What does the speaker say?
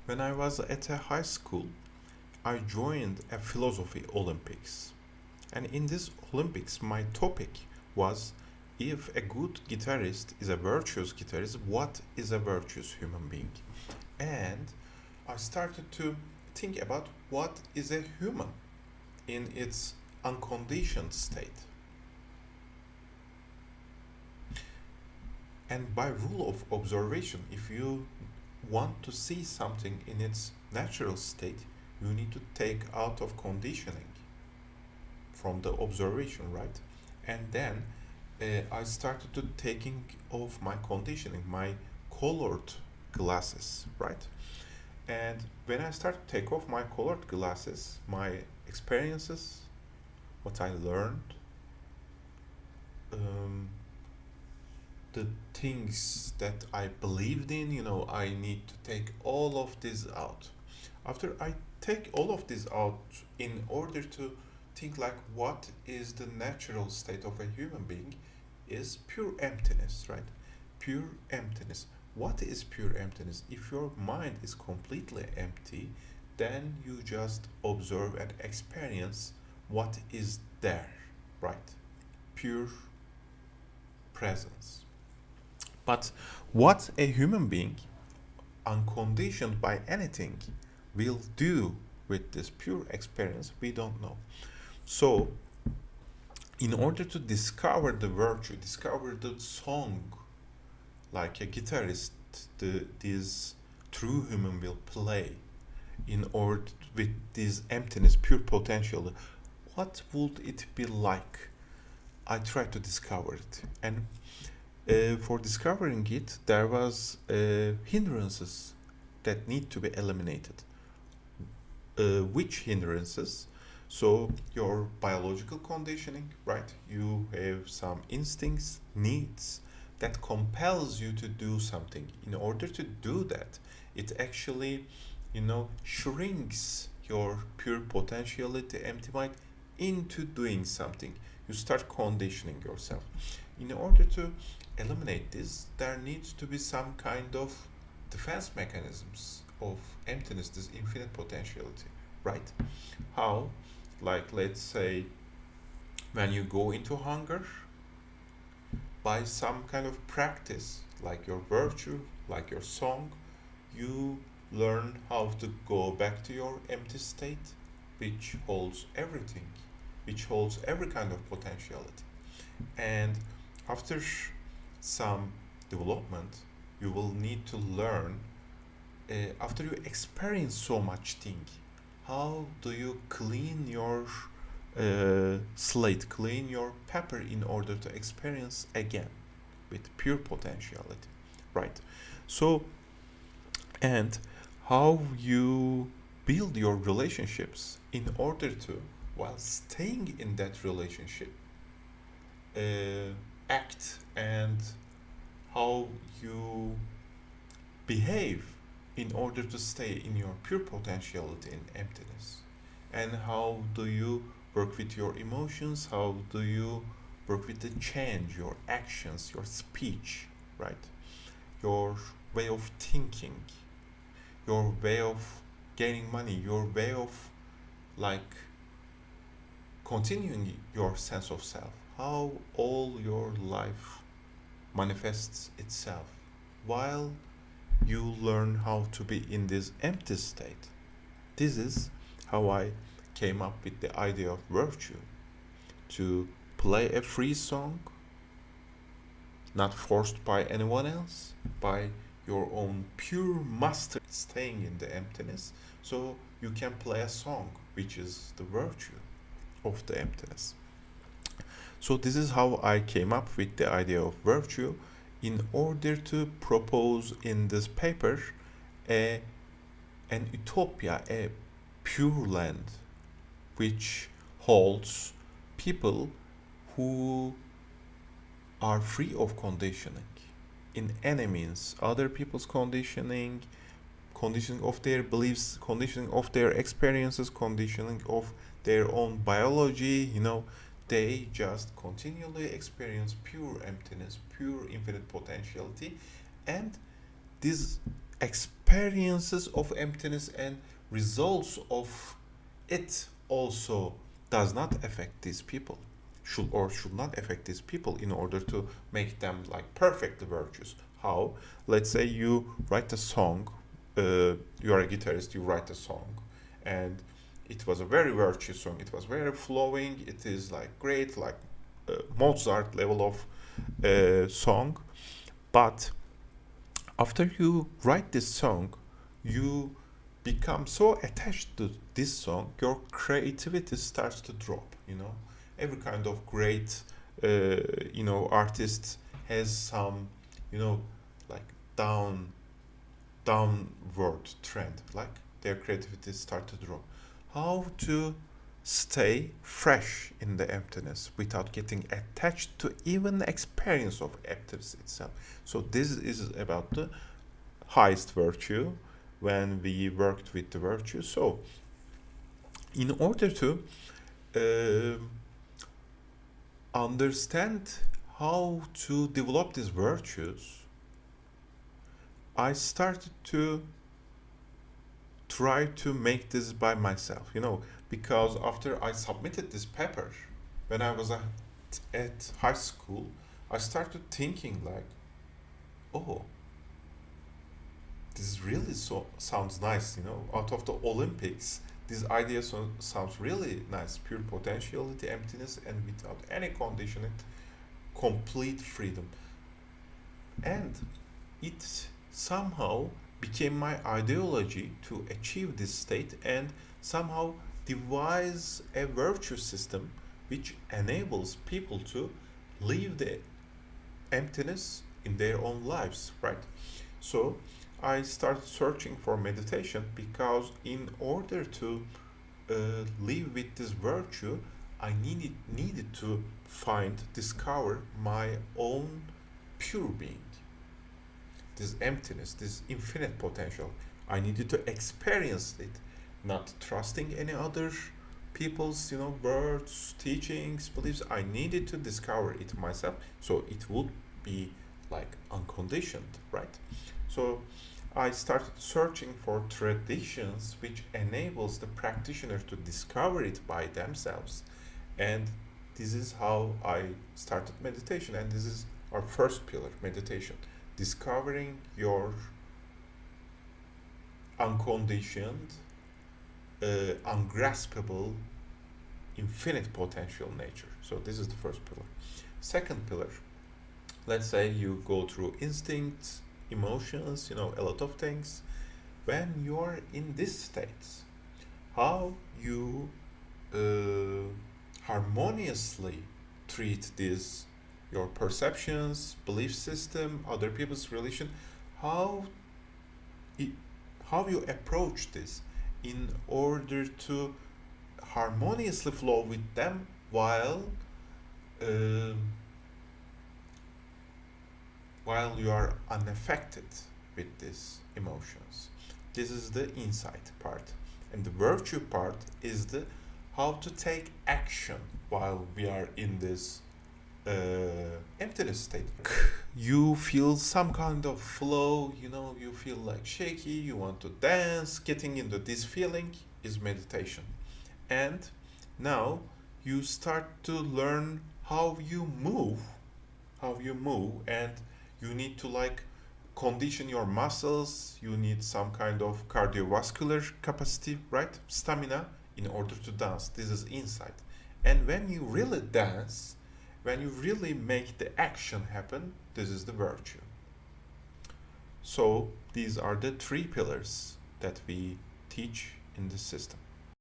When I was at a high school, I joined a philosophy Olympics. And in this Olympics, my topic was, if a good guitarist is a virtuous guitarist, what is a virtuous human being? And I started to think about what is a human in its unconditioned state. And by rule of observation, if you want to see something in its natural state, you need to take out of conditioning from the observation, right? And then I started to taking off my conditioning, my colored glasses, right? And when I started to take off my colored glasses, my experiences, what I learned, um, the things that I believed in, I need to take all of this out. After I take all of this out in order to think like what is the natural state of a human being is pure emptiness, right? Pure emptiness. What is pure emptiness? If your mind is completely empty, then you just observe and experience what is there, right? Pure presence. But what a human being, unconditioned by anything, will do with this pure experience, we don't know. So, in order to discover the virtue, discover the song, like a guitarist, this true human will play in order with this emptiness, pure potential, what would it be like? I tried to discover it, and for discovering it, there was hindrances that need to be eliminated. Which hindrances? So your biological conditioning, right? You have some instincts, needs that compels you to do something. In order to do that, it actually, shrinks your pure potentiality, empty mind, into doing something. You start conditioning yourself. In order to eliminate this, there needs to be some kind of defense mechanisms of emptiness, this infinite potentiality, right? How? Like, let's say, when you go into hunger, by some kind of practice, like your virtue, like your song, you learn how to go back to your empty state, which holds everything, which holds every kind of potentiality. And after some development, you will need to learn, after you experience so much thing, how do you clean your slate, clean your paper in order to experience again with pure potentiality, right? So, and how you build your relationships in order to, while staying in that relationship, act, and how you behave in order to stay in your pure potentiality and emptiness. And how do you work with your emotions? How do you work with the change, your actions, your speech, right? Your way of thinking, your way of gaining money, your way of like continuing your sense of self, how all your life manifests itself while you learn how to be in this empty state. This is how I came up with the idea of virtue, to play a free song, not forced by anyone else, by your own pure master, staying in the emptiness, so you can play a song, which is the virtue of the emptiness. So, this is how I came up with the idea of virtue in order to propose in this paper a, an utopia, a pure land, which holds people who are free of conditioning in any means, other people's conditioning, conditioning of their beliefs, conditioning of their experiences, conditioning of their own biology, they just continually experience pure emptiness, pure infinite potentiality, and this experiences of emptiness and results of it also does not affect these people, should not affect these people in order to make them like perfectly virtuous. How? Let's say you write a song, you are a guitarist, you write a song, and it was a very virtuous song, it was very flowing, it is like great, like Mozart level of song. But after you write this song, you become so attached to this song, your creativity starts to drop. Every kind of great, artist has some, like downward trend, like their creativity start to drop. How to stay fresh in the emptiness without getting attached to even the experience of emptiness itself. So this is about the highest virtue when we worked with the virtue. So in order to understand how to develop these virtues, I started to try to make this by myself, because after I submitted this paper when I was at high school, I started thinking like, oh, this really sounds nice, out of the Olympics, this idea sounds really nice, pure potentiality, emptiness, and without any conditioning, complete freedom. And it somehow became my ideology to achieve this state and somehow devise a virtue system which enables people to leave the emptiness in their own lives, right? So I started searching for meditation because in order to live with this virtue, I needed to discover my own pure being, this emptiness, this infinite potential. I needed to experience it, not trusting any other people's, words, teachings, beliefs. I needed to discover it myself, so it would be like unconditioned, right? So I started searching for traditions which enables the practitioner to discover it by themselves. And this is how I started meditation, and this is our first pillar, meditation. Discovering your unconditioned, ungraspable, infinite potential nature. So this is the first pillar. Second pillar, let's say you go through instincts, emotions, a lot of things. When you're in these states, how you harmoniously treat these, your perceptions, belief system, other people's relation, how it, how you approach this in order to harmoniously flow with them uh, while you are unaffected with these emotions. This is the insight part. And the virtue part is the how to take action while we are in this emptiness state. You feel some kind of flow, you feel like shaky, you want to dance. Getting into this feeling is meditation. And now you start to learn how you move, and you need to like condition your muscles, you need some kind of cardiovascular capacity, right? Stamina in order to dance. This is insight. And when you really dance, when you really make the action happen, this is the virtue. So these are the three pillars that we teach in the system.